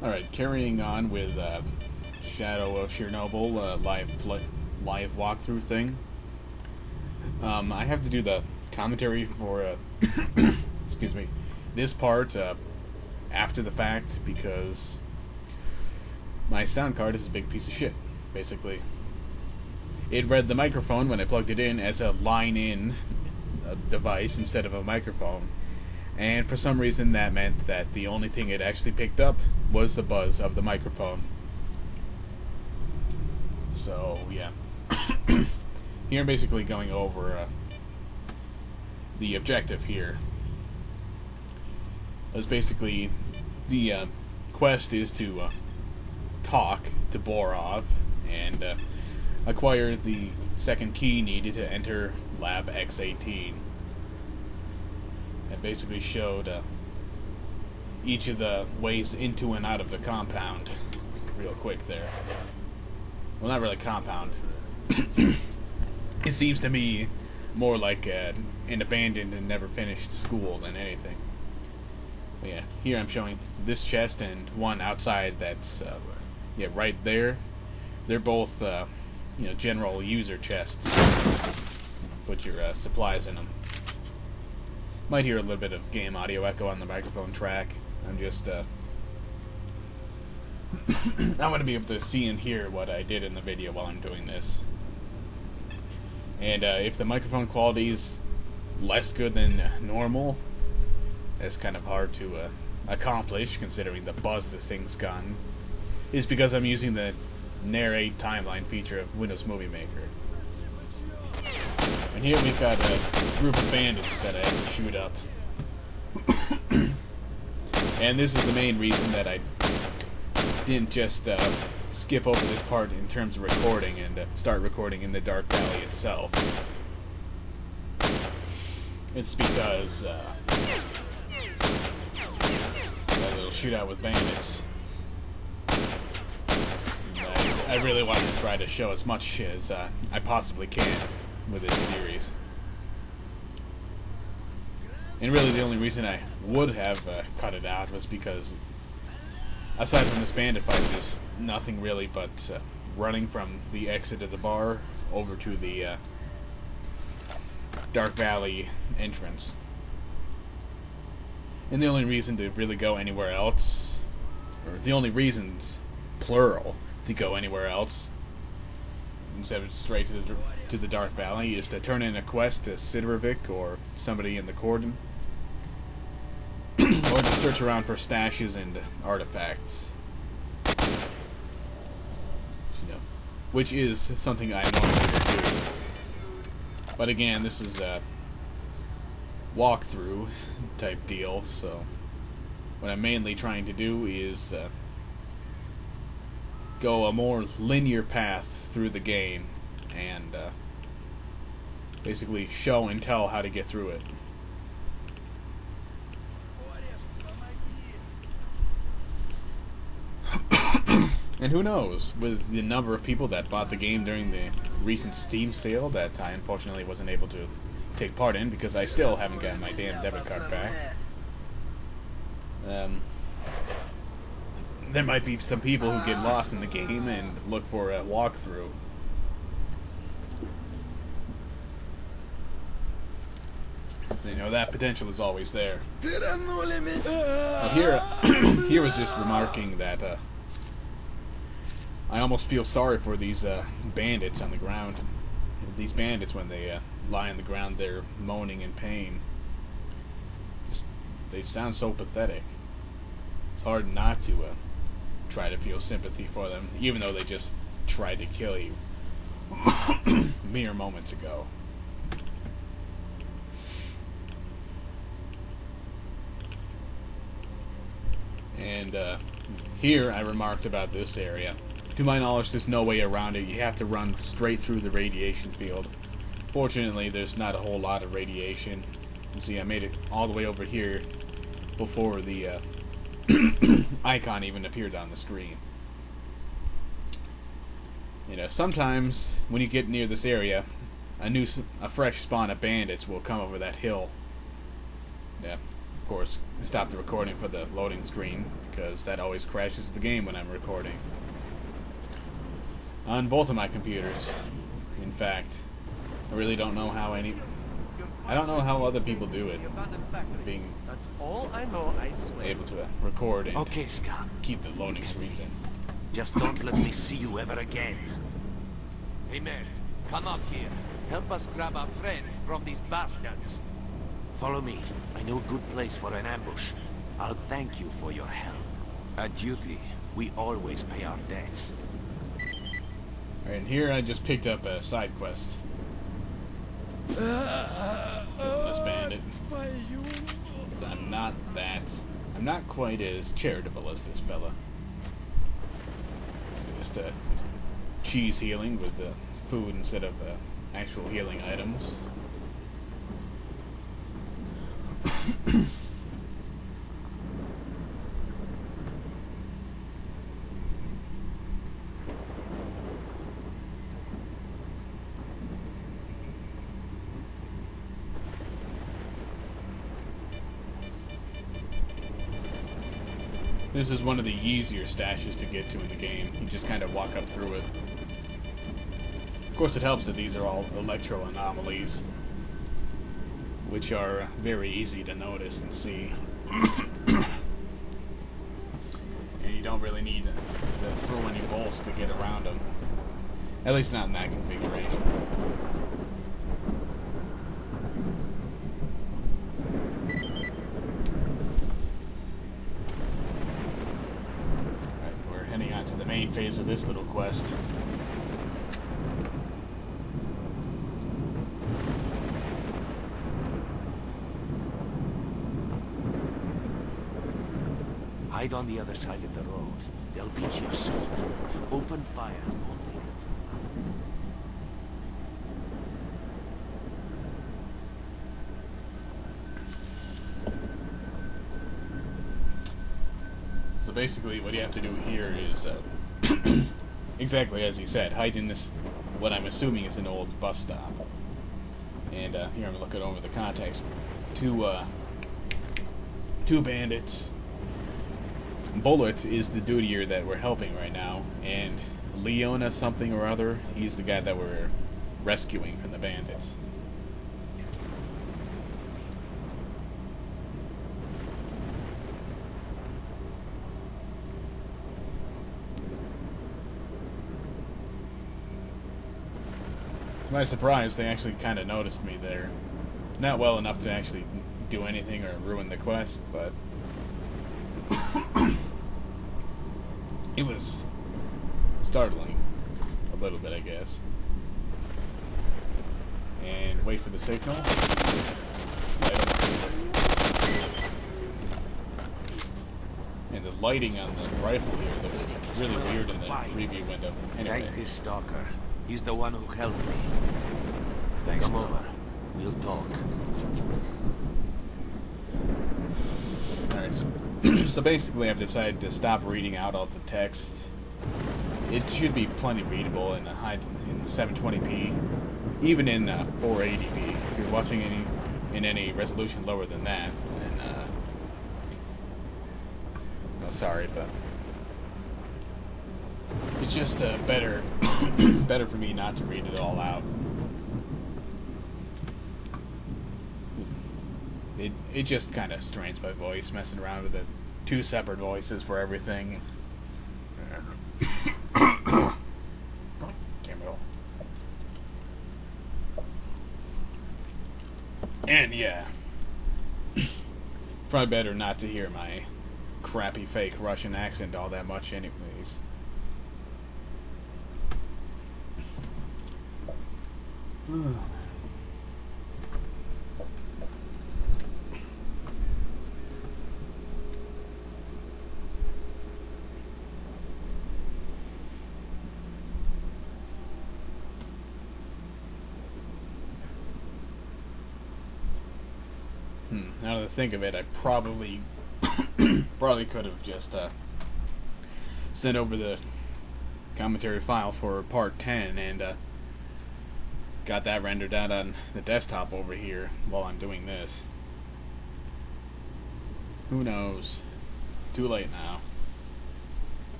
Alright, carrying on with Shadow of Chernobyl live walkthrough thing. I have to do the commentary for excuse me, this part after the fact because my sound card is a big piece of shit. Basically, it read the microphone when I plugged it in as a line-in device instead of a microphone. And for some reason that meant that the only thing it actually picked up was the buzz of the microphone. So, yeah. Here I'm basically going over the objective here. As basically, the quest is to talk to Borov and acquire the second key needed to enter Lab X18. It basically showed each of the ways into and out of the compound real quick there. Well, not really compound. It seems to me more like an abandoned and never finished school than anything. But yeah, here I'm showing this chest and one outside that's yeah, right there. They're both general user chests. Put your supplies in them. Might hear a little bit of game audio echo on the microphone track. I'm just I want to be able to see and hear what I did in the video while I'm doing this. And if the microphone quality is less good than normal, it's kind of hard to accomplish considering the buzz this thing's gotten. Is because I'm using the narrate timeline feature of Windows Movie Maker. And here we've got a group of bandits that I have to shoot up. And this is the main reason that I didn't just skip over this part in terms of recording and start recording in the Dark Valley itself. It's because that little shootout with bandits. I really want to try to show as much as I possibly can with this series. And really the only reason I would have cut it out was because aside from this bandit fight, there's nothing really but running from the exit of the bar over to the Dark Valley entrance. And the only reason to really go anywhere else, or the only reasons, plural, to go anywhere else instead of straight to the Dark Valley is to turn in a quest to Sidorovic or somebody in the cordon, or to search around for stashes and artifacts. Which is something I normally would do. But again, this is a walkthrough type deal, so what I'm mainly trying to do is go a more linear path through the game and basically show and tell how to get through it. And who knows, with the number of people that bought the game during the recent Steam sale that I unfortunately wasn't able to take part in because I still haven't gotten my damn debit card back. There might be some people who get lost in the game and look for a walkthrough. So, that potential is always there. Now here was just remarking that I almost feel sorry for these bandits on the ground. These bandits, when they lie on the ground, they're moaning in pain. They sound so pathetic. It's hard not to try to feel sympathy for them, even though they just tried to kill you mere moments ago. And here I remarked about this area. To my knowledge, there's no way around it. You have to run straight through the radiation field. Fortunately, there's not a whole lot of radiation. You see, I made it all the way over here before the icon even appeared on the screen. Sometimes when you get near this area, a fresh spawn of bandits will come over that hill. Yeah, of course, stop the recording for the loading screen, because that always crashes the game when I'm recording. On both of my computers, in fact. I really don't know how I don't know how other people do it, being That's all I know, I swear. able to record and Okay, Scott. keep the loading screens in. Just don't let me see you ever again. Hey man, come up here. Help us grab our friend from these bastards. Follow me. I know a good place for an ambush. I'll thank you for your help. At duty, we always pay our debts. Alright, and here I just picked up a side quest. Killing this bandit. So I'm not quite as charitable as this fella. Just cheese healing with the food instead of actual healing items. This is one of the easier stashes to get to in the game. You just kind of walk up through it. Of course, it helps that these are all electro anomalies, which are very easy to notice and see. And you don't really need to throw any bolts to get around them. At least not in that configuration. To the main phase of this little quest. Hide on the other side of the road. They'll be here soon. Open fire only. So basically what you have to do here is exactly as he said, hide in this, what I'm assuming is an old bus stop. And here I'm looking over the context. Two bandits. Bullet is the dutier that we're helping right now, and Leona something or other, he's the guy that we're rescuing from the bandits. To my surprise, they actually kind of noticed me there. Not well enough to actually do anything or ruin the quest, but it was startling. A little bit, I guess. And wait for the signal. And the lighting on the rifle here looks really weird in the preview window. Anyway. Thank this stalker. He's the one who helped me. Thanks, come over. We'll talk. Alright, so basically I've decided to stop reading out all the text. It should be plenty readable in 720p, even in 480p. If you're watching in any resolution lower than that, then no, sorry, but it's just better for me not to read it all out. It just kind of strains my voice, messing around with the two separate voices for everything. And yeah, probably better not to hear my crappy fake Russian accent all that much anyways. Now that I think of it, I probably could have just sent over the commentary file for part 10 and got that rendered out on the desktop over here while I'm doing this. Who knows? Too late now.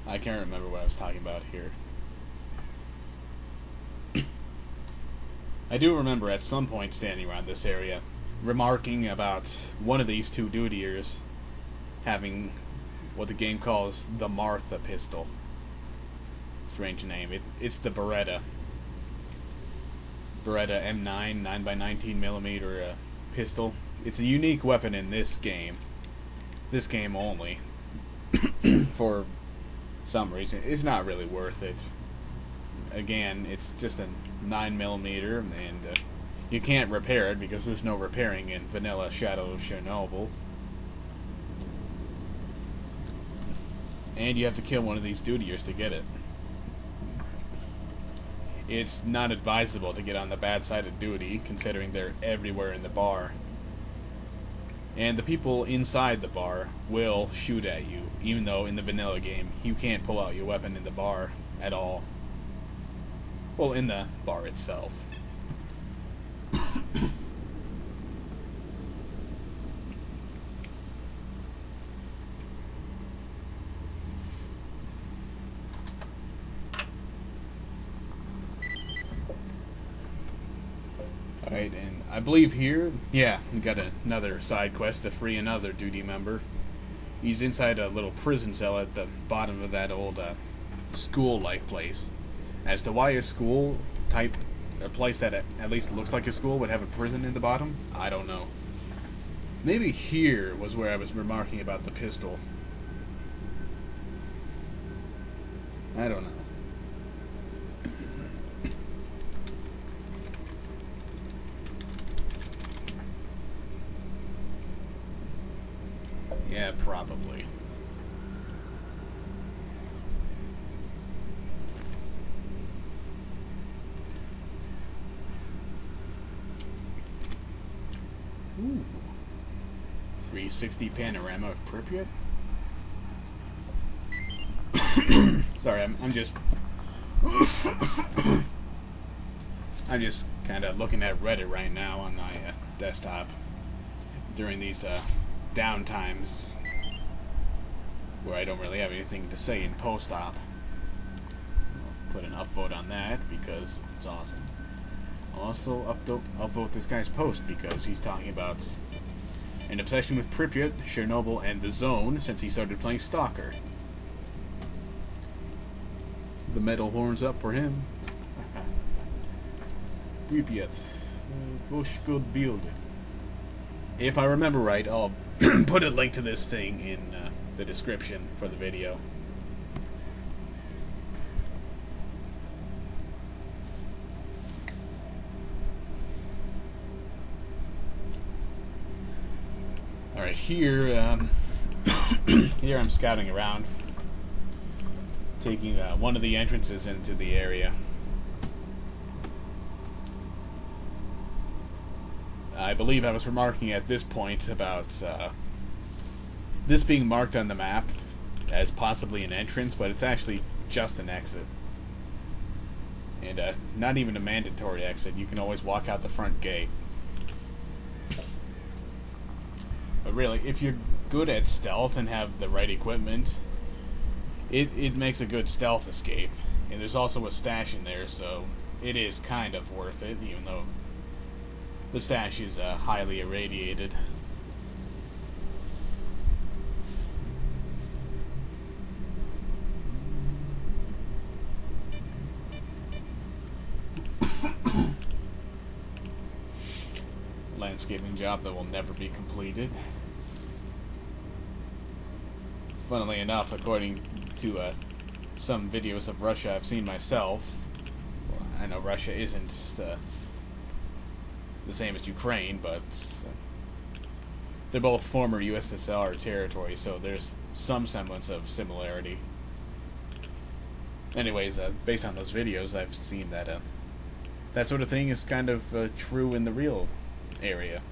I can't remember what I was talking about here. I do remember at some point standing around this area, remarking about one of these two dutiers having what the game calls the Martha pistol. Strange name. It's the Beretta M9 9x19mm pistol. It's a unique weapon in this game only. For some reason, it's not really worth it. Again, it's just a 9mm, and you can't repair it because there's no repairing in vanilla Shadow of Chernobyl. And you have to kill one of these dutiers to get it. It's not advisable to get on the bad side of duty, considering they're everywhere in the bar. And the people inside the bar will shoot at you, even though in the vanilla game, you can't pull out your weapon in the bar at all. Well, in the bar itself. Alright, and I believe here, yeah, we got another side quest to free another duty member. He's inside a little prison cell at the bottom of that old school-like place. As to why a school type, a place that at least looks like a school would have a prison in the bottom, I don't know. Maybe here was where I was remarking about the pistol. I don't know. Yeah, probably. Ooh. 360 panorama of Pripyat? Sorry, I'm just... I'm just kind of looking at Reddit right now on my desktop during these down times where I don't really have anything to say in post-op. I'll put an upvote on that because it's awesome. I'll also upvote this guy's post because he's talking about an obsession with Pripyat, Chernobyl, and the Zone since he started playing S.T.A.L.K.E.R. The metal horns up for him. Pripyat. Good building. If I remember right, I'll put a link to this thing in the description for the video. Alright, here, here I'm scouting around, taking one of the entrances into the area. I believe I was remarking at this point about this being marked on the map as possibly an entrance, but it's actually just an exit. And not even a mandatory exit. You can always walk out the front gate. But really, if you're good at stealth and have the right equipment, it makes a good stealth escape. And there's also a stash in there, so it is kind of worth it, even though the stash is highly irradiated. Landscaping job that will never be completed. Funnily enough, according to some videos of Russia I've seen myself, well, I know Russia isn't the same as Ukraine, but they're both former USSR territories, so there's some semblance of similarity. Anyways, based on those videos, I've seen that that sort of thing is kind of true in the real area.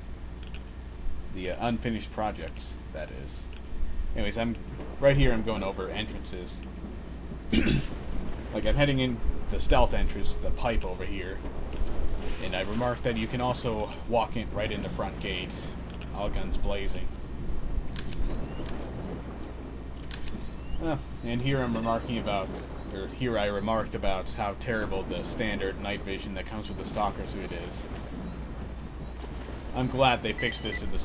The unfinished projects, that is. Anyways, I'm right here. I'm going over entrances. Like, I'm heading into the stealth entrance, the pipe over here. And I remarked that you can also walk in right in the front gate, all guns blazing. And here I'm remarking about, or here I remarked about how terrible the standard night vision that comes with the stalker suit is. I'm glad they fixed this in the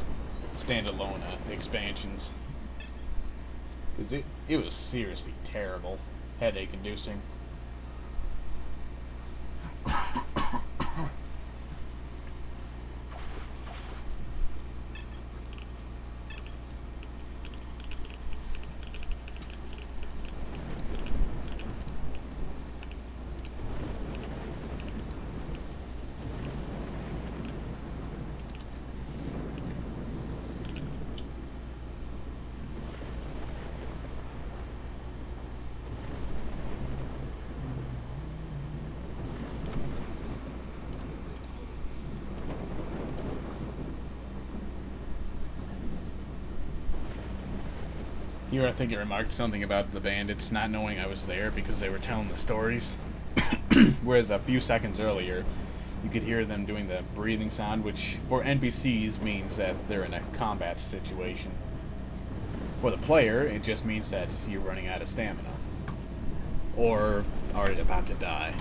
standalone expansions. 'Cause it was seriously terrible, headache-inducing. Here I think it remarked something about the bandits not knowing I was there because they were telling the stories. Whereas a few seconds earlier, you could hear them doing the breathing sound, which for NPCs means that they're in a combat situation. For the player, it just means that you're running out of stamina. Or are about to die.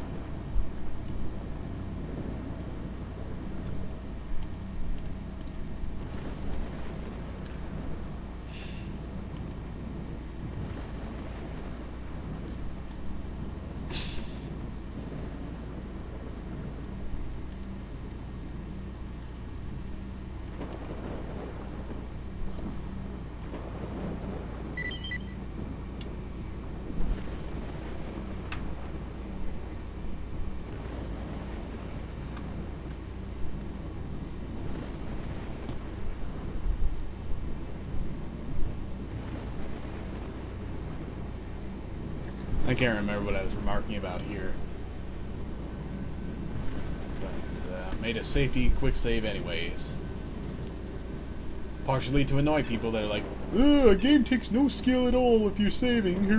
I can't remember what I was remarking about here. But made a safety quick save anyways. Partially to annoy people that are like, a game takes no skill at all if you're saving.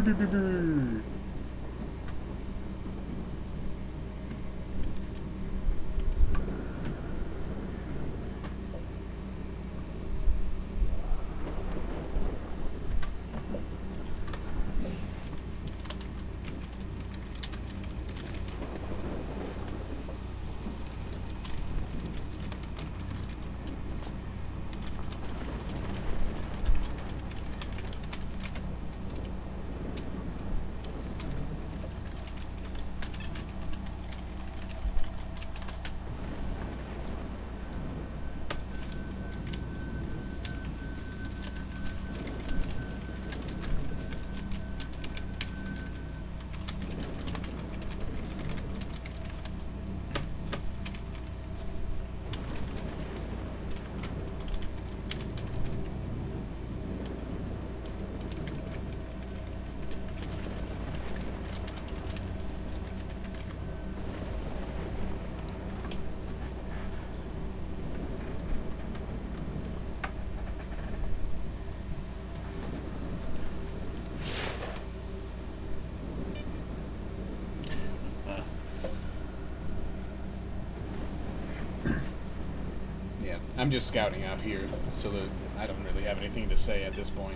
I'm just scouting out here, so that I don't really have anything to say at this point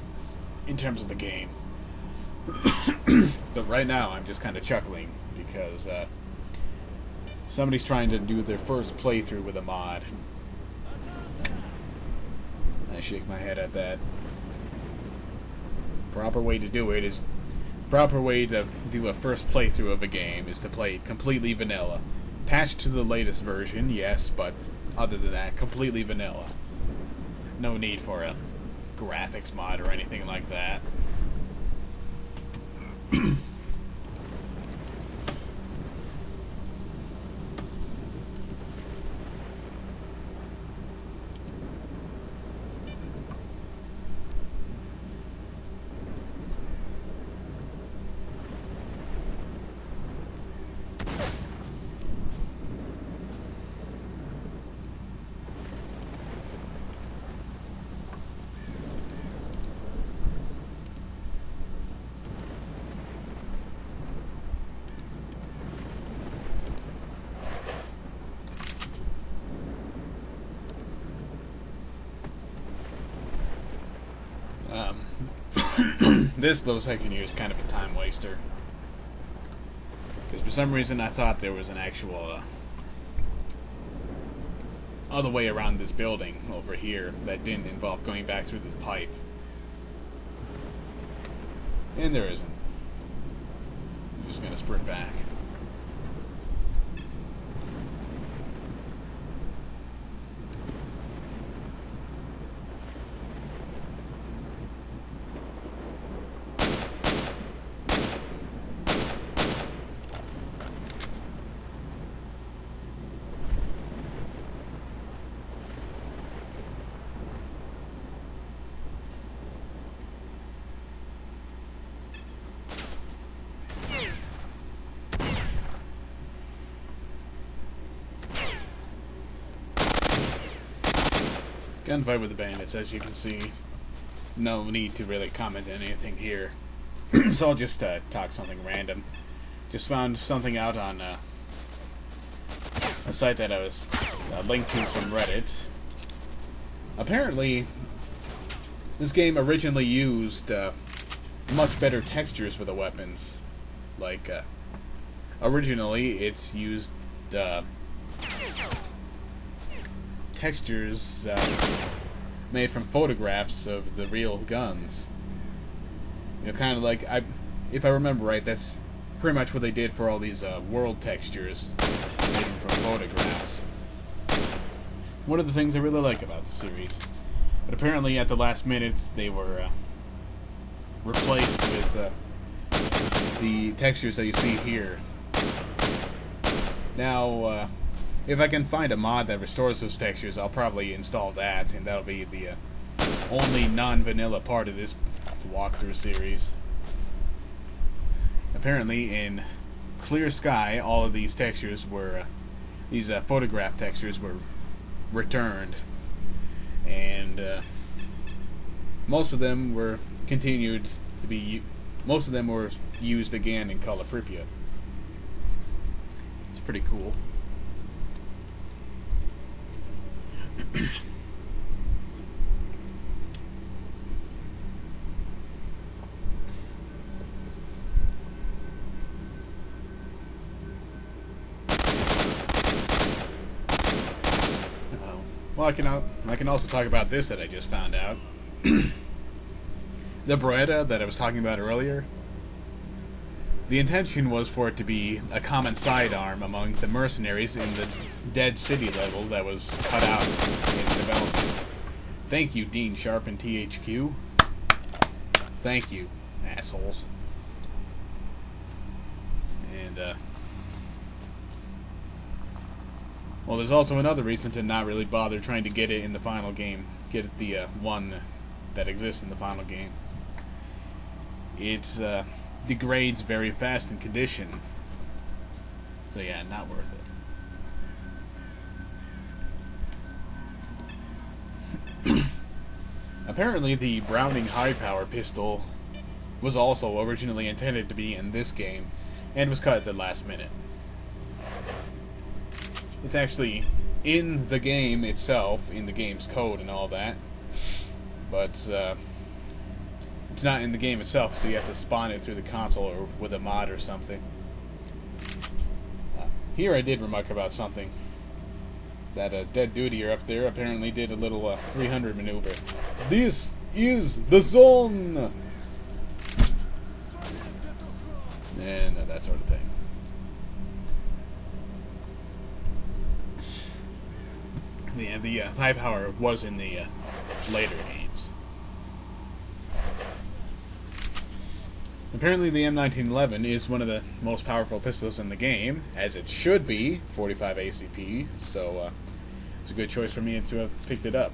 in terms of the game. But right now, I'm just kind of chuckling because somebody's trying to do their first playthrough with a mod. I shake my head at that. Proper way to do it is... Proper way to do a first playthrough of a game is to play it completely vanilla. Patched to the latest version, yes, but other than that, completely vanilla. No need for a graphics mod or anything like that. this looks like is kind of a time waster. Because for some reason I thought there was an actual other way around this building over here that didn't involve going back through the pipe. And there isn't. I'm just gonna sprint back. Gunfight with the bandits, as you can see. No need to really comment on anything here. So I'll just talk something random. Just found something out on a site that I was linked to from Reddit. Apparently, this game originally used much better textures for the weapons. Like, originally it's used textures made from photographs of the real guns. You know, kind of like, if I remember right, that's pretty much what they did for all these world textures made from photographs. One of the things I really like about the series. But apparently at the last minute they were replaced with the textures that you see here. Now, if I can find a mod that restores those textures, I'll probably install that, and that'll be the only non-vanilla part of this walkthrough series. Apparently, in Clear Sky, all of these textures were, these photograph textures were returned, and most of them were continued to be, most of them were used again in Call of Pripyat. It's pretty cool. Well, I can also talk about this that I just found out. The Beretta that I was talking about earlier. The intention was for it to be a common sidearm among the mercenaries in the Dead City level that was cut out in development. Thank you, Dean Sharp and THQ. Thank you, assholes. And, well, there's also another reason to not really bother trying to get it in the final game. Get it the one that exists in the final game. It's degrades very fast in condition. So yeah, not worth it. Apparently the Browning high-power pistol was also originally intended to be in this game, and was cut at the last minute. It's actually in the game itself, in the game's code and all that, but it's not in the game itself, so you have to spawn it through the console or with a mod or something. Here I did remark about something. That Dead Duty up there apparently did a little 300 maneuver. This is the zone! And that sort of thing. Yeah, the high power was in the later games. Apparently the M1911 is one of the most powerful pistols in the game, as it should be, 45 ACP, so it's a good choice for me to have picked it up.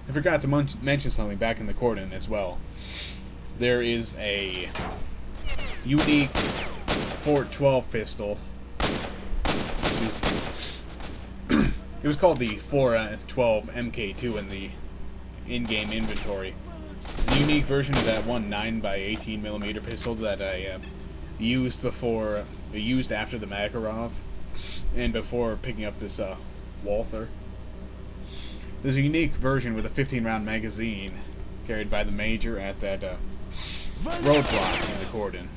I forgot to mention something back in the Cordon as well. There is a unique Fort 12 pistol. It was called the 412 MK2 in the in-game inventory. It's a unique version of that one 9x18mm pistol that I used after the Makarov and before picking up this Walther. There's a unique version with a 15-round magazine carried by the Major at that roadblock in the cordon.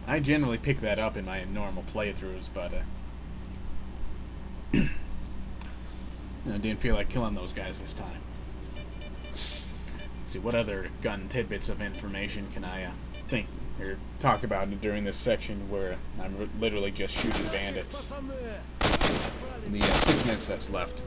I generally pick that up in my normal playthroughs, but I didn't feel like killing those guys this time. Let's see, what other gun tidbits of information can I think or talk about during this section where I'm literally just shooting bandits? In the 6 minutes that's left.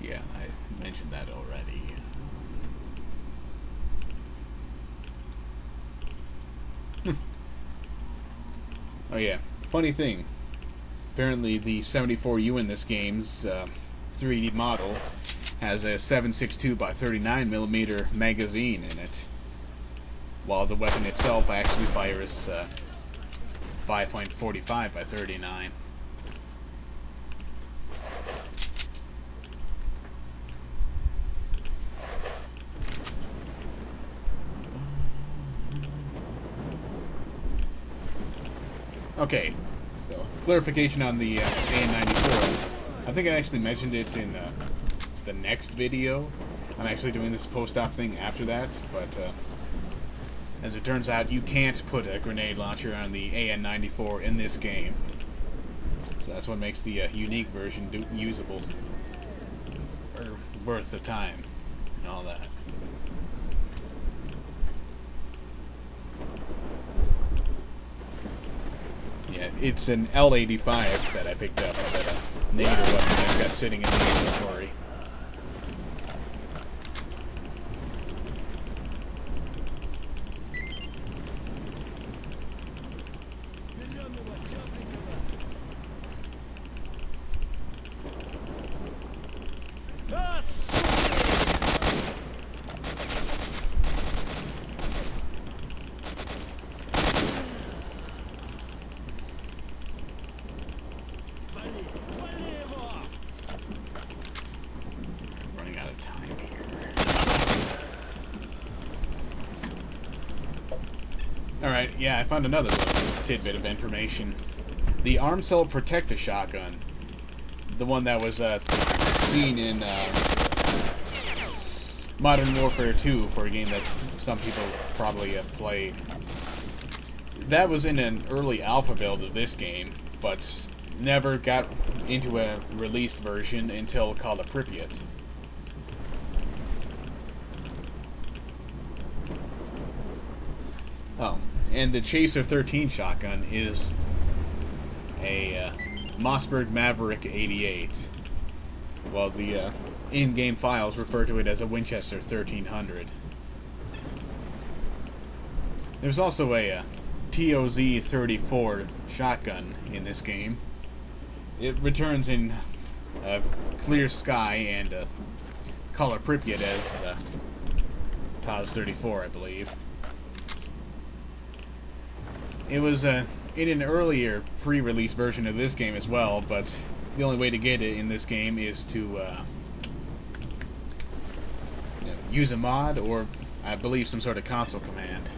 Yeah, I mentioned that already. Oh yeah, funny thing. Apparently the 74U in this game's 3D model has a 7.62 by 39mm magazine in it, while the weapon itself actually fires 5.45 by 39. Okay, so clarification on the AN-94. I think I actually mentioned it in the next video. I'm actually doing this post-op thing after that, but as it turns out, you can't put a grenade launcher on the AN-94 in this game. So that's what makes the unique version usable, or worth the time, and all that. Yeah, it's an L85 that I picked up, that Nader weapon I've got sitting in the inventory. Alright, yeah, I found another little tidbit of information. The arm cell protector shotgun, the one that was seen in Modern Warfare 2 for a game that some people probably have played. That was in an early alpha build of this game, but never got into a released version until Call of Pripyat. Oh, and the Chaser 13 shotgun is a Mossberg Maverick 88, while the in-game files refer to it as a Winchester 1300. There's also a TOZ 34 shotgun in this game. It returns in Clear Sky and Color Pripyat as TOZ 34, I believe. It was in an earlier pre-release version of this game as well, but the only way to get it in this game is to use a mod or, I believe, some sort of console command.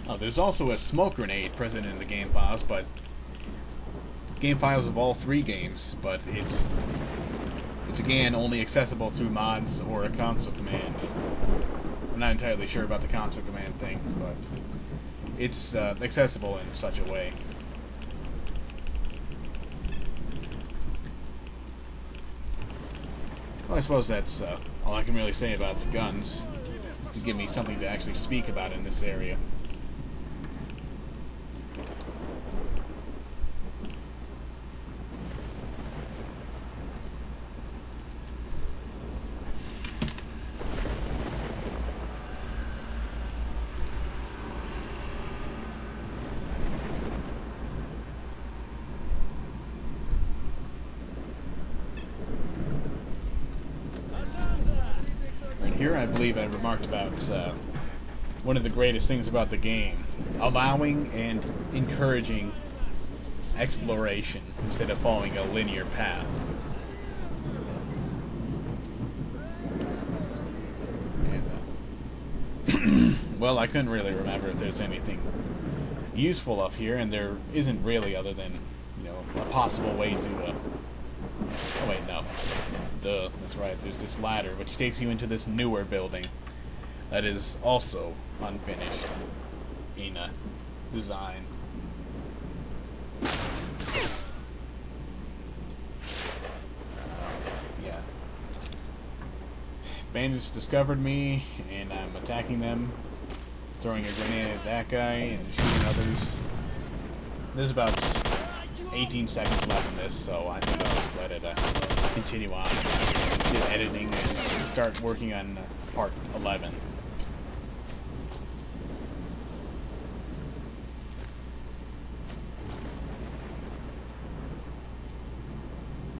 Oh, there's also a smoke grenade present in the game files, but game files of all three games, but it's again only accessible through mods or a console command. I'm not entirely sure about the console command thing, but it's accessible in such a way. Well, I suppose that's all I can really say about guns to give me something to actually speak about in this area. Here I believe I remarked about one of the greatest things about the game, allowing and encouraging exploration instead of following a linear path. And, well, I couldn't really remember if there's anything useful up here, and there isn't really, other than, you know, a possible way to oh wait, no. Duh, that's right, there's this ladder which takes you into this newer building that is also unfinished in design. Yeah. Bandits discovered me, and I'm attacking them, throwing a grenade at that guy, and shooting others. There's about 18 seconds left in this, so I think I'll just let it continue on, do editing, and start working on part 11.